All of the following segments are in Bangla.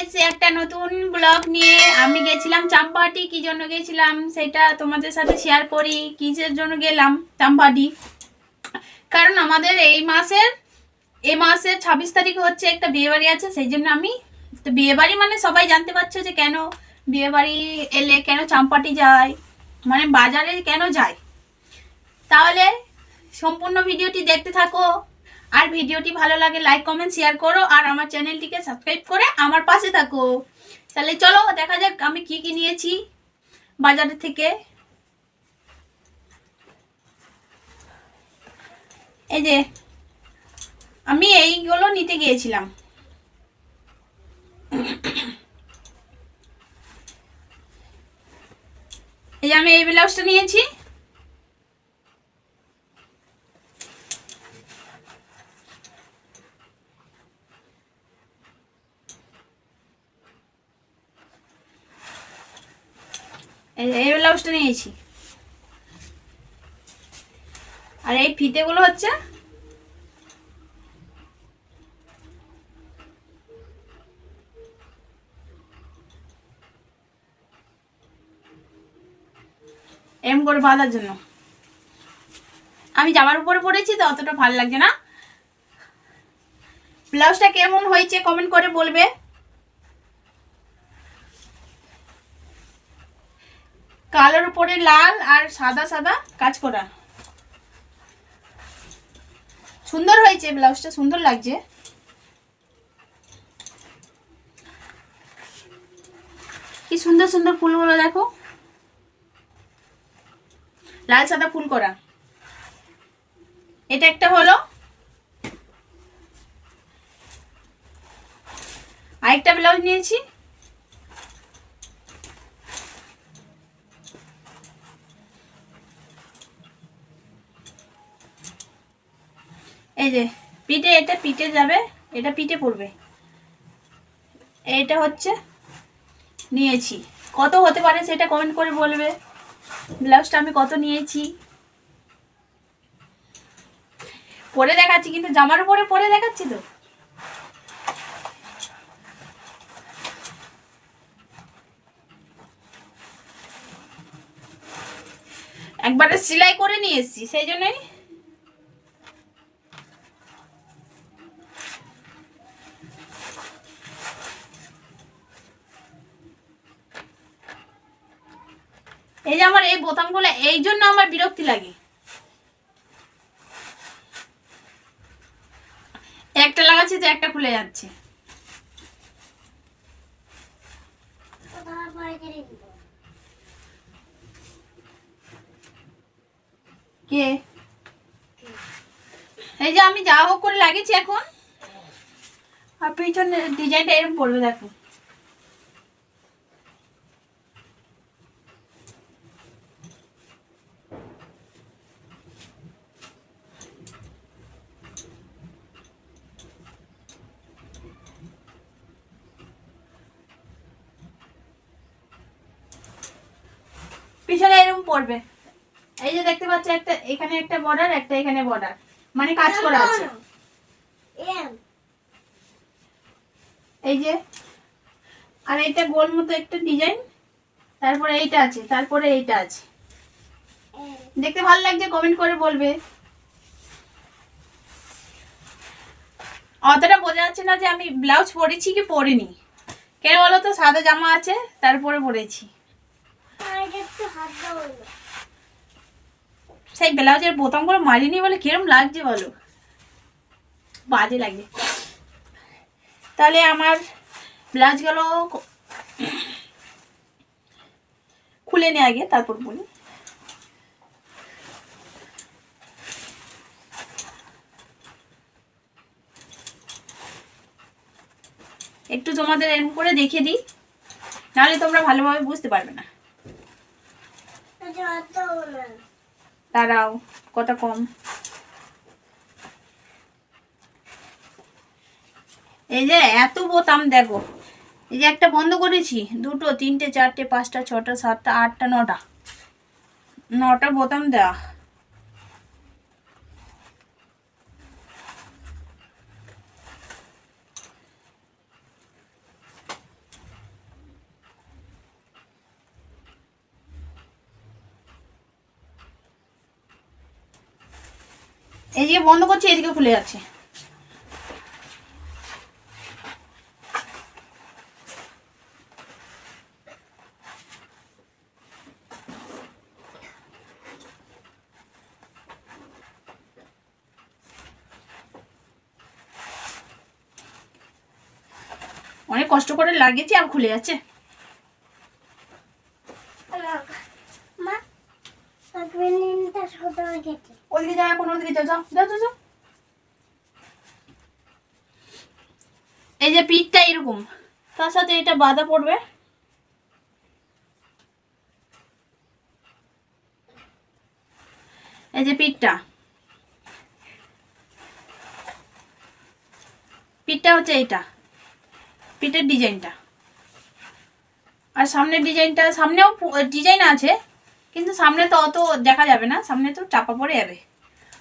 এসে একটা নতুন ব্লগ নিয়ে। আমি গেছিলাম চাম্পাহাটি। কি জন্য গেছিলাম সেটা তোমাদের সাথে শেয়ার করি। কিসের জন্য গেলাম চাম্পাহাটি, কারণ আমাদের এই মাসের 26 তারিখে হচ্ছে একটা বিয়ে বাড়ি আছে। সেই জন্য আমি তো বিয়ে বাড়ি মানে সবাই জানতে পারছো যে কেন বিয়ে বাড়ি এলে কেন চাম্পাহাটি যায়, মানে বাজারে কেন যায়। তাহলে সম্পূর্ণ ভিডিওটি দেখতে থাকো। আর ভিডিওটি ভালো লাগে লাইক কমেন্ট শেয়ার করো, আর আমার চ্যানেলটিকে সাবস্ক্রাইব করে আমার পাশে থাকো। তাহলে চলো দেখা যাক আমি কি কি নিয়েছি বাজারের থেকে। এই যে আমি এইগুলো নিতে গিয়েছিলাম। এই যে আমি এই ব্লাউজটা নিয়েছি। এই ব্লাউজটা নিয়েছি। আর এই ফিতেগুলো হচ্ছে এম করে বাঁধার জন্য। আমি জামার উপরে পরেছি তো অতটা ভালো লাগছে না। ব্লাউজটা কেমন হয়েছে কমেন্ট করে বলবে। কালোর উপরে লাল আর সাদা সাদা কাজ করা, সুন্দর হয়েছে ব্লাউজটা, সুন্দর লাগছে। কি সুন্দর সুন্দর ফুলগুলো দেখো, লাল সাদা ফুল করা। এটা একটা হলো। আরেকটা ব্লাউজ নিয়েছি। এই যে পিঠে, এটা পিঠে যাবে, এটা পিঠে পড়বে। এটা হচ্ছে নিয়েছি। কত হতে পারে সেটা কমেন্ট করে বলবে। ব্লাউজটা আমি কত নিয়েছি পরে দেখাচ্ছি, কিন্তু জামার উপরে পরে দেখাচ্ছি তো। একবারে সেলাই করে নিয়ে এসেছি, সেই জন্যই এই যে আমার এই বোতামগুলো, এই জন্য আমার বিরক্তি লাগে। একটা লাগাচ্ছি তো একটা খুলে যাচ্ছে। কে এই যে আমি যা হোক করে লাগিয়েছি এখন। আর পিছনে ডিজাইনটা এরকম পড়বে দেখো। পিছনে এরকম পড়বে। এই যে দেখতে পাচ্ছ একটা এখানে একটা বর্ডার, একটা এখানে বর্ডার, মানে কাজ করা আছে। এই যে আর এইটা গোল মতো একটা ডিজাইন, তারপরে এইটা আছে, তারপরে এইটা আছে। দেখতে ভালো লাগছে কমেন্ট করে বলবে। অতটা বোঝা যাচ্ছে না যে আমি ব্লাউজ পরেছি কি পরিনি। কেন বলো তো, সাদা জামা আছে তারপরে পরেছি। সেই ব্লাউজের বোতামগুলো মারিনি বলে কিরম লাগছে বলো, বাজে লাগে। তাহলে আমার ব্লাউজগুলো খুলে নে আগে, তারপর বলি। একটু তোমাদের এরকম করে দেখিয়ে দিই, নাহলে তোমরা ভালোভাবে বুঝতে পারবে না। দাঁড়াও, কত কম। এই যে এত বোতাম দেখো। এই যে একটা বন্ধ করেছি, দুটো, তিনটে, চারটে, পাঁচটা, ছটা, সাতটা, আটটা, নটা বোতাম দেওয়া। এদিকে বন্ধ করছি, এদিকে খুলে যাচ্ছে। অনেক কষ্ট করে লাগিয়েছি আর খুলে যাচ্ছে। ওদিকে যাও, এখন ওদিকে যাও, যাও যাও যাও। এই যে পিঠটা এরকম, তার সাথে এটা বাঁধা পড়বে। এই যে পিঠটা হচ্ছে এইটা, পিঠের ডিজাইনটা। আর সামনের ডিজাইনটা, সামনেও ডিজাইন আছে, কিন্তু সামনে তো অত দেখা যাবে না, সামনে তো চাপা পড়ে যাবে।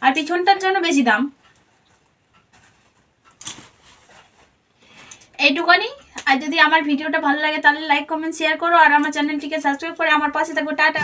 আর পিছনটার জন্য বেশি দাম। এইটুকানি। আর যদি আমার ভিডিওটা ভালো লাগে তাহলে লাইক কমেন্ট শেয়ার করো, আর আমার চ্যানেলটিকে সাবস্ক্রাইব করে আমার পাশে থাকো। টাটা।